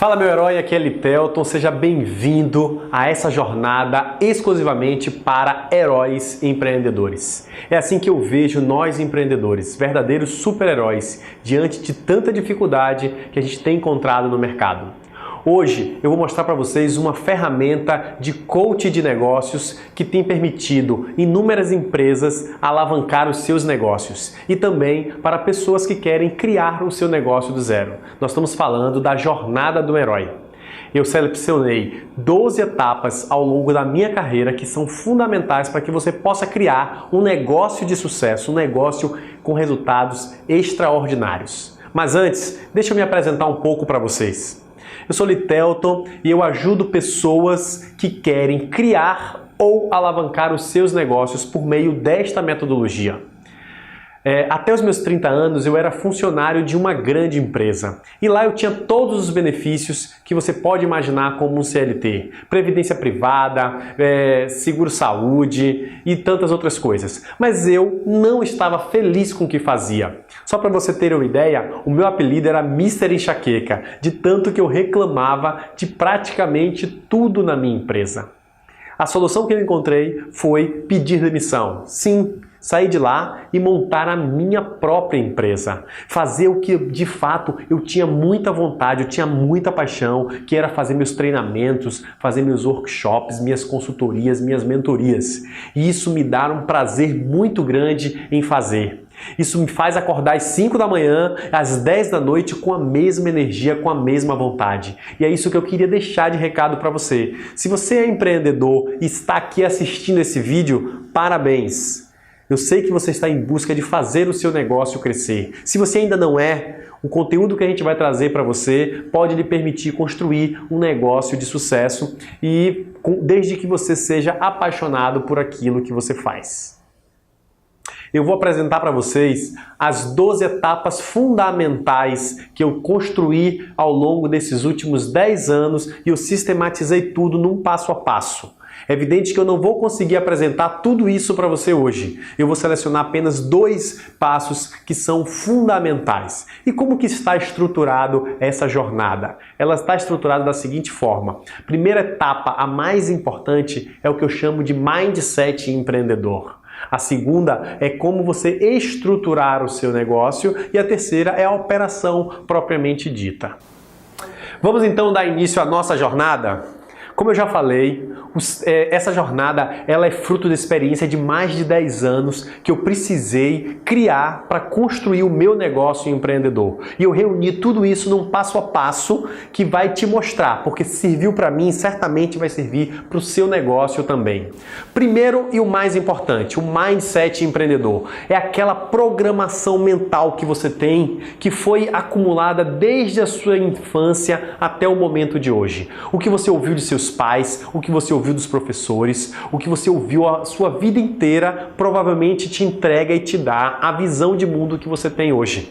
Fala meu herói, aqui é Litelton, seja bem-vindo a essa jornada exclusivamente para heróis empreendedores. É assim que eu vejo nós empreendedores, verdadeiros super-heróis, diante de tanta dificuldade que a gente tem encontrado no mercado. Hoje eu vou mostrar para vocês uma ferramenta de coach de negócios que tem permitido inúmeras empresas alavancar os seus negócios e também para pessoas que querem criar o seu negócio do zero. Nós estamos falando da jornada do herói. Eu selecionei 12 etapas ao longo da minha carreira que são fundamentais para que você possa criar um negócio de sucesso, um negócio com resultados extraordinários. Mas antes, deixa eu me apresentar um pouco para vocês. Eu sou Litelton e eu ajudo pessoas que querem criar ou alavancar os seus negócios por meio desta metodologia. Até os meus 30 anos eu era funcionário de uma grande empresa e lá eu tinha todos os benefícios que você pode imaginar como um CLT. Previdência privada, seguro-saúde e tantas outras coisas. Mas eu não estava feliz com o que fazia. Só para você ter uma ideia, o meu apelido era Mr. Enxaqueca, de tanto que eu reclamava de praticamente tudo na minha empresa. A solução que eu encontrei foi pedir demissão. Sim, sair de lá e montar a minha própria empresa. Fazer o que de fato eu tinha muita vontade, eu tinha muita paixão, que era fazer meus treinamentos, fazer meus workshops, minhas consultorias, minhas mentorias. E isso me dá um prazer muito grande em fazer. Isso me faz acordar às 5 da manhã, às 10 da noite com a mesma energia, com a mesma vontade. E é isso que eu queria deixar de recado para você. Se você é empreendedor e está aqui assistindo esse vídeo, parabéns! Eu sei que você está em busca de fazer o seu negócio crescer. Se você ainda não é, o conteúdo que a gente vai trazer para você pode lhe permitir construir um negócio de sucesso e desde que você seja apaixonado por aquilo que você faz. Eu vou apresentar para vocês as 12 etapas fundamentais que eu construí ao longo desses últimos 10 anos e eu sistematizei tudo num passo a passo. É evidente que eu não vou conseguir apresentar tudo isso para você hoje. Eu vou selecionar apenas 2 passos que são fundamentais. E como que está estruturado essa jornada? Ela está estruturada da seguinte forma. Primeira etapa, a mais importante, é o que eu chamo de mindset empreendedor. A segunda é como você estruturar o seu negócio e a terceira é a operação propriamente dita. Vamos então dar início à nossa jornada? Como eu já falei, essa jornada ela é fruto da experiência de mais de 10 anos que eu precisei criar para construir o meu negócio empreendedor. E eu reuni tudo isso num passo a passo que vai te mostrar, porque serviu para mim, certamente vai servir para o seu negócio também. Primeiro e o mais importante, o mindset empreendedor. É aquela programação mental que você tem, que foi acumulada desde a sua infância até o momento de hoje. O que você ouviu de seus pais, o que você ouviu dos professores, o que você ouviu a sua vida inteira, provavelmente te entrega e te dá a visão de mundo que você tem hoje.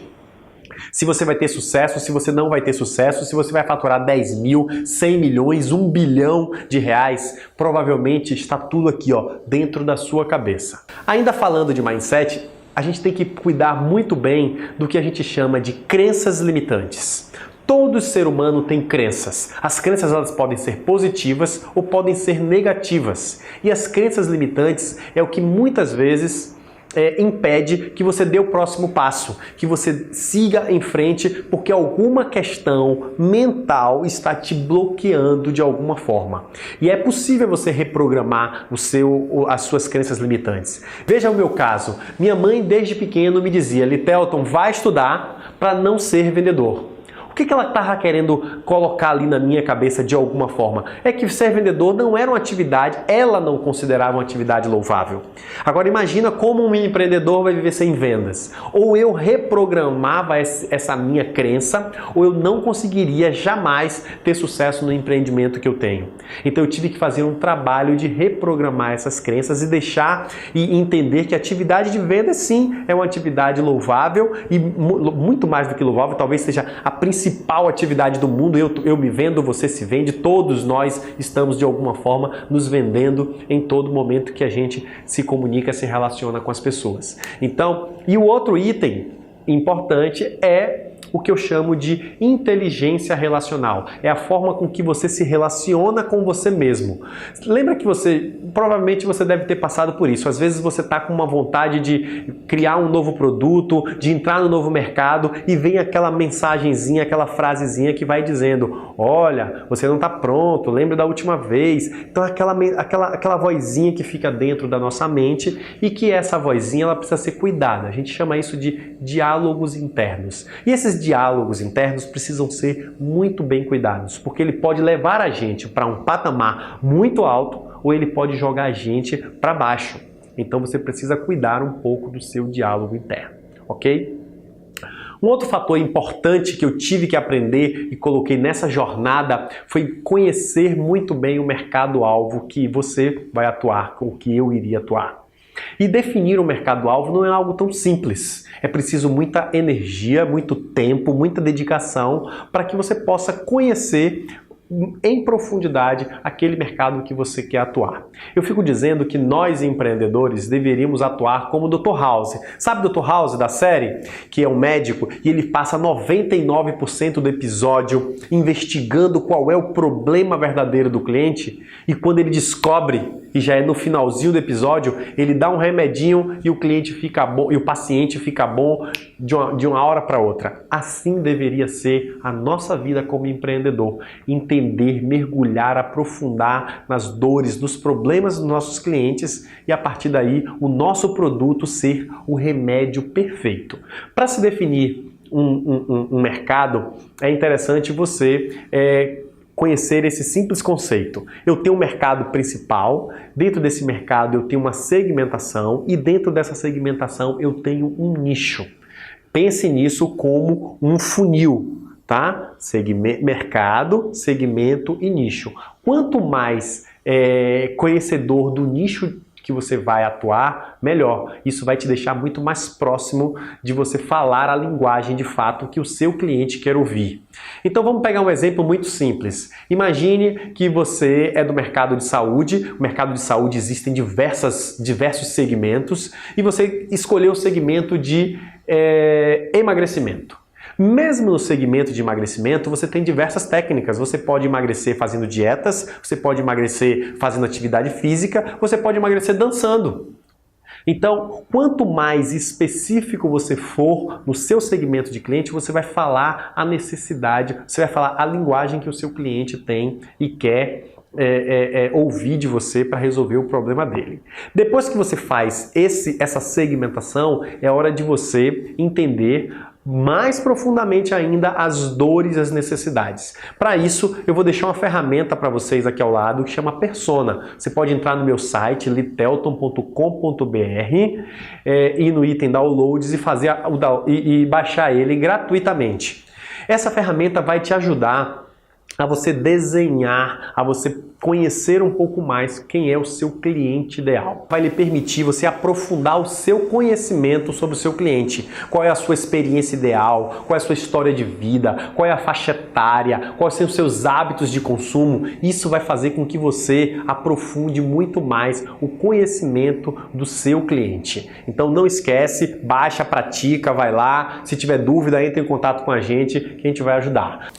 Se você vai ter sucesso, se você não vai ter sucesso, se você vai faturar 10 mil, 100 milhões, 1 bilhão de reais, provavelmente está tudo aqui, dentro da sua cabeça. Ainda falando de mindset, a gente tem que cuidar muito bem do que a gente chama de crenças limitantes. Todo ser humano tem crenças. As crenças elas podem ser positivas ou podem ser negativas. E as crenças limitantes é o que muitas vezes impede que você dê o próximo passo, que você siga em frente porque alguma questão mental está te bloqueando de alguma forma. E é possível você reprogramar as suas crenças limitantes. Veja o meu caso. Minha mãe desde pequeno me dizia: Litelton, vai estudar para não ser vendedor. O que ela estava querendo colocar ali na minha cabeça de alguma forma? É que ser vendedor não era uma atividade, ela não considerava uma atividade louvável. Agora imagina como um empreendedor vai viver sem vendas. Ou eu reprogramava essa minha crença, ou eu não conseguiria jamais ter sucesso no empreendimento que eu tenho. Então eu tive que fazer um trabalho de reprogramar essas crenças e deixar e entender que a atividade de venda sim é uma atividade louvável e muito mais do que louvável, talvez seja a principal atividade do mundo. Eu me vendo, você se vende, todos nós estamos de alguma forma nos vendendo em todo momento que a gente se comunica, se relaciona com as pessoas. Então, e o outro item importante é o que eu chamo de inteligência relacional. É a forma com que você se relaciona com você mesmo. Lembra que provavelmente você deve ter passado por isso. Às vezes você está com uma vontade de criar um novo produto, de entrar no novo mercado e vem aquela mensagenzinha, aquela frasezinha que vai dizendo: olha, você não está pronto, lembra da última vez. Então aquela vozinha que fica dentro da nossa mente e que essa vozinha ela precisa ser cuidada. A gente chama isso de diálogos internos. E esses diálogos internos precisam ser muito bem cuidados, porque ele pode levar a gente para um patamar muito alto ou ele pode jogar a gente para baixo. Então você precisa cuidar um pouco do seu diálogo interno, ok? Um outro fator importante que eu tive que aprender e coloquei nessa jornada foi conhecer muito bem o mercado-alvo que você vai atuar, com o que eu iria atuar. E definir o mercado-alvo não é algo tão simples. É preciso muita energia, muito tempo, muita dedicação para que você possa conhecer em profundidade aquele mercado que você quer atuar. Eu fico dizendo que nós empreendedores deveríamos atuar como o Dr. House. Sabe o Dr. House da série? Que é um médico e ele passa 99% do episódio investigando qual é o problema verdadeiro do cliente e quando ele descobre, e já é no finalzinho do episódio, ele dá um remedinho e o cliente fica bom e o paciente fica bom de uma hora para outra. Assim deveria ser a nossa vida como empreendedor. Entender, mergulhar, aprofundar nas dores, nos problemas dos nossos clientes e a partir daí o nosso produto ser o remédio perfeito. Para se definir um mercado, é interessante você conhecer esse simples conceito. Eu tenho um mercado principal, dentro desse mercado eu tenho uma segmentação e dentro dessa segmentação eu tenho um nicho. Pense nisso como um funil, tá? Mercado, segmento e nicho. Quanto mais conhecedor do nicho que você vai atuar, melhor. Isso vai te deixar muito mais próximo de você falar a linguagem de fato que o seu cliente quer ouvir. Então vamos pegar um exemplo muito simples. Imagine que você é do mercado de saúde. O mercado de saúde existem diversos segmentos e você escolheu o segmento de emagrecimento. Mesmo no segmento de emagrecimento, você tem diversas técnicas. Você pode emagrecer fazendo dietas, você pode emagrecer fazendo atividade física, você pode emagrecer dançando. Então, quanto mais específico você for no seu segmento de cliente, você vai falar a necessidade, você vai falar a linguagem que o seu cliente tem e quer ouvir de você para resolver o problema dele. Depois que você faz essa segmentação, é hora de você entender mais profundamente ainda as dores e as necessidades. Para isso, eu vou deixar uma ferramenta para vocês aqui ao lado que chama Persona. Você pode entrar no meu site, litelton.com.br, ir no item Downloads e baixar ele gratuitamente. Essa ferramenta vai te ajudar a você desenhar, a você conhecer um pouco mais quem é o seu cliente ideal. Vai lhe permitir você aprofundar o seu conhecimento sobre o seu cliente. Qual é a sua experiência ideal, qual é a sua história de vida, qual é a faixa etária, quais são os seus hábitos de consumo. Isso vai fazer com que você aprofunde muito mais o conhecimento do seu cliente. Então não esquece, baixa, pratica, vai lá. Se tiver dúvida, entre em contato com a gente que a gente vai ajudar.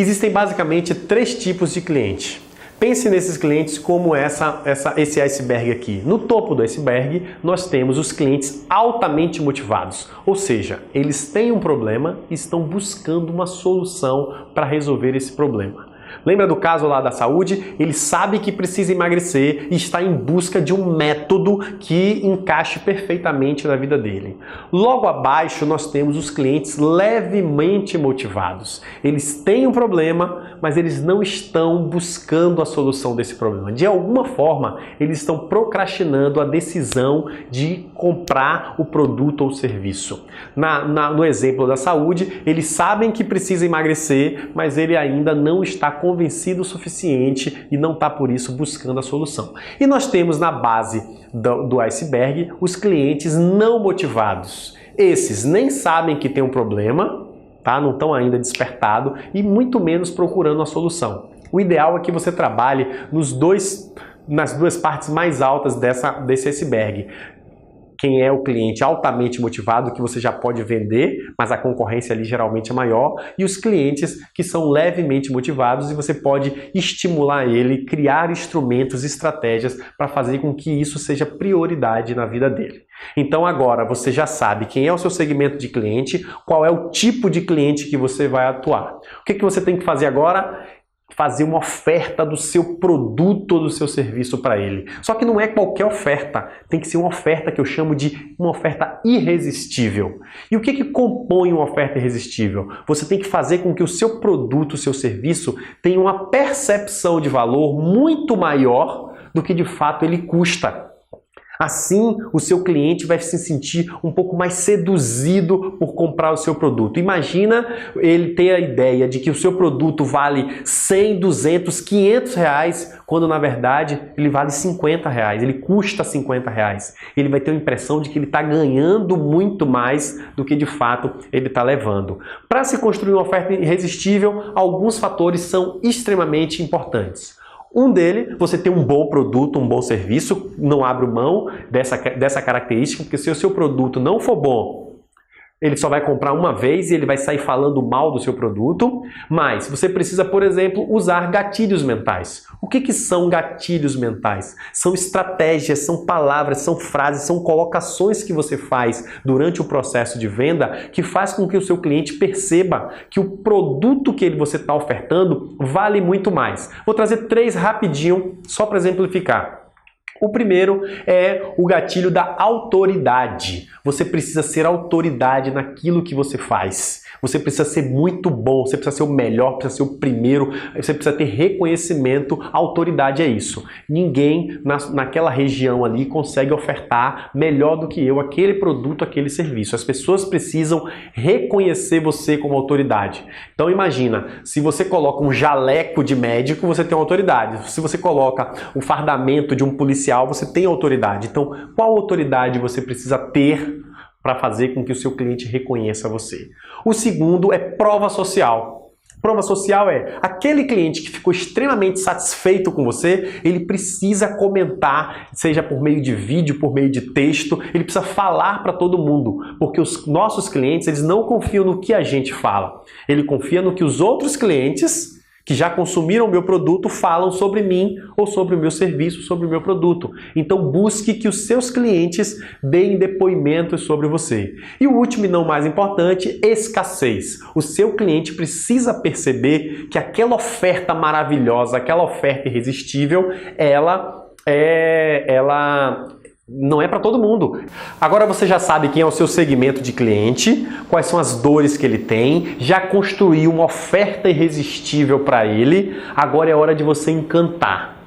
Existem basicamente 3 tipos de cliente. Pense nesses clientes como esse iceberg aqui. No topo do iceberg, nós temos os clientes altamente motivados, ou seja, eles têm um problema e estão buscando uma solução para resolver esse problema. Lembra do caso lá da saúde? Ele sabe que precisa emagrecer e está em busca de um método que encaixe perfeitamente na vida dele. Logo abaixo nós temos os clientes levemente motivados. Eles têm um problema, mas eles não estão buscando a solução desse problema. De alguma forma, eles estão procrastinando a decisão de comprar o produto ou serviço. No exemplo da saúde, eles sabem que precisa emagrecer, mas ele ainda não está convencido o suficiente e não está por isso buscando a solução. E nós temos na base do iceberg os clientes não motivados. Esses nem sabem que tem um problema, tá? Não estão ainda despertados e muito menos procurando a solução. O ideal é que você trabalhe nas duas partes mais altas desse iceberg. quem é o cliente altamente motivado, que você já pode vender, mas a concorrência ali geralmente é maior, e os clientes que são levemente motivados e você pode estimular ele, criar instrumentos, estratégias para fazer com que isso seja prioridade na vida dele. Então agora você já sabe quem é o seu segmento de cliente, qual é o tipo de cliente que você vai atuar. O que você tem que fazer agora? Fazer uma oferta do seu produto ou do seu serviço para ele. Só que não é qualquer oferta, tem que ser uma oferta que eu chamo de uma oferta irresistível. E o que compõe uma oferta irresistível? Você tem que fazer com que o seu produto, o seu serviço tenha uma percepção de valor muito maior do que de fato ele custa. Assim, o seu cliente vai se sentir um pouco mais seduzido por comprar o seu produto. Imagina ele ter a ideia de que o seu produto vale 100, 200, 500 reais, quando na verdade ele vale 50 reais, ele custa 50 reais. Ele vai ter a impressão de que ele está ganhando muito mais do que de fato ele está levando. Para se construir uma oferta irresistível, alguns fatores são extremamente importantes. Um deles, você tem um bom produto, um bom serviço, não abra mão dessa característica, porque se o seu produto não for bom, ele só vai comprar uma vez e ele vai sair falando mal do seu produto. Mas você precisa, por exemplo, usar gatilhos mentais. O que são gatilhos mentais? São estratégias, são palavras, são frases, são colocações que você faz durante o processo de venda que faz com que o seu cliente perceba que o produto que você está ofertando vale muito mais. Vou trazer 3 rapidinho, só para exemplificar. O primeiro é o gatilho da autoridade. Você precisa ser autoridade naquilo que você faz. Você precisa ser muito bom, você precisa ser o melhor, precisa ser o primeiro, você precisa ter reconhecimento. A autoridade é isso. Ninguém naquela região ali consegue ofertar melhor do que eu aquele produto, aquele serviço. As pessoas precisam reconhecer você como autoridade. Então imagina, se você coloca um jaleco de médico, você tem autoridade. Se você coloca o fardamento de um policial, você tem autoridade. Então, qual autoridade você precisa ter para fazer com que o seu cliente reconheça você? O segundo é prova social. Prova social é aquele cliente que ficou extremamente satisfeito com você, ele precisa comentar, seja por meio de vídeo, por meio de texto, ele precisa falar para todo mundo, porque os nossos clientes, eles não confiam no que a gente fala, ele confia no que os outros clientes que já consumiram o meu produto falam sobre mim ou sobre o meu serviço, sobre o meu produto. Então busque que os seus clientes deem depoimentos sobre você. E o último e não mais importante, escassez. O seu cliente precisa perceber que aquela oferta maravilhosa, aquela oferta irresistível, ela não é para todo mundo. Agora você já sabe quem é o seu segmento de cliente, quais são as dores que ele tem, já construiu uma oferta irresistível para ele, agora é hora de você encantar.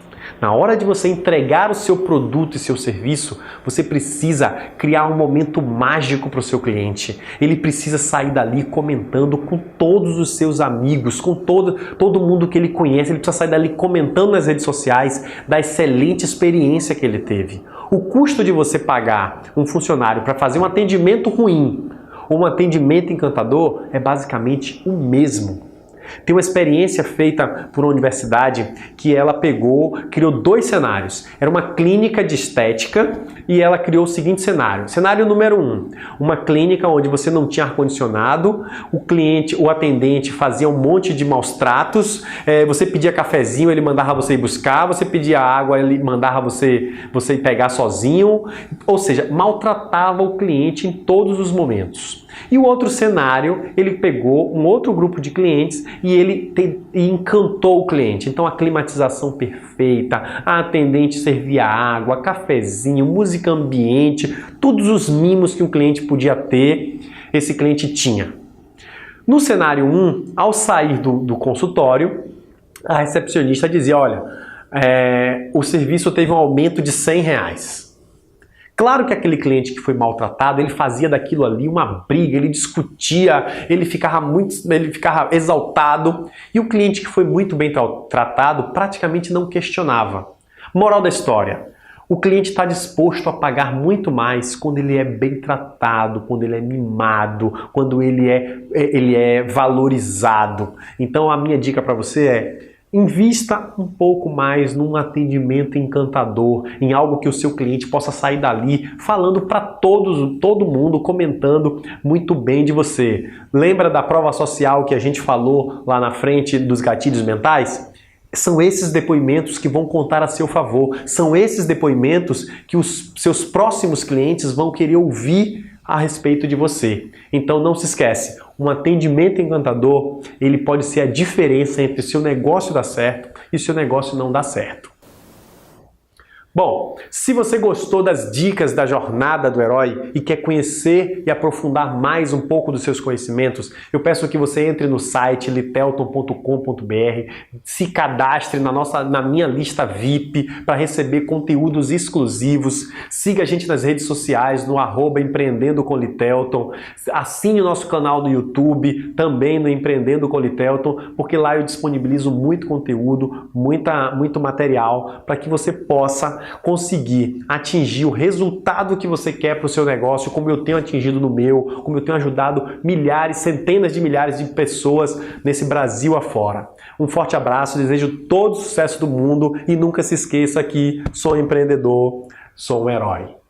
Na hora de você entregar o seu produto e seu serviço, você precisa criar um momento mágico para o seu cliente. Ele precisa sair dali comentando com todos os seus amigos, com todo mundo que ele conhece. Ele precisa sair dali comentando nas redes sociais da excelente experiência que ele teve. O custo de você pagar um funcionário para fazer um atendimento ruim ou um atendimento encantador é basicamente o mesmo. Tem uma experiência feita por uma universidade que ela criou 2 cenários. Era uma clínica de estética e ela criou o seguinte cenário. Cenário número 1, uma clínica onde você não tinha ar-condicionado, o atendente fazia um monte de maus tratos, você pedia cafezinho, ele mandava você ir buscar, você pedia água, ele mandava você ir pegar sozinho, ou seja, maltratava o cliente em todos os momentos. E o outro cenário, ele pegou um outro grupo de clientes e ele encantou o cliente. Então a climatização perfeita, a atendente servia água, cafezinho, música ambiente, todos os mimos que um cliente podia ter, esse cliente tinha. No cenário 1, ao sair do consultório, a recepcionista dizia, olha, o serviço teve um aumento de R$100. Claro que aquele cliente que foi maltratado, ele fazia daquilo ali uma briga, ele discutia, ele ficava exaltado. E o cliente que foi muito bem tratado praticamente não questionava. Moral da história, o cliente está disposto a pagar muito mais quando ele é bem tratado, quando ele é mimado, quando ele é valorizado. Então a minha dica para você é: Invista um pouco mais num atendimento encantador, em algo que o seu cliente possa sair dali falando para todo mundo, comentando muito bem de você. Lembra da prova social que a gente falou lá na frente dos gatilhos mentais? São esses depoimentos que vão contar a seu favor. São esses depoimentos que os seus próximos clientes vão querer ouvir a respeito de você. Então não se esquece, um atendimento encantador, ele pode ser a diferença entre seu negócio dar certo e seu negócio não dar certo. Bom, se você gostou das dicas da jornada do herói e quer conhecer e aprofundar mais um pouco dos seus conhecimentos, eu peço que você entre no site litelton.com.br, se cadastre na minha lista VIP para receber conteúdos exclusivos, siga a gente nas redes sociais no @empreendendo com Litelton, assine o nosso canal no YouTube, também no Empreendendo com Litelton, porque lá eu disponibilizo muito conteúdo, muito material para que você possa conseguir atingir o resultado que você quer para o seu negócio, como eu tenho atingido no meu, como eu tenho ajudado milhares, centenas de milhares de pessoas nesse Brasil afora. Um forte abraço, desejo todo o sucesso do mundo e nunca se esqueça que sou empreendedor, sou um herói.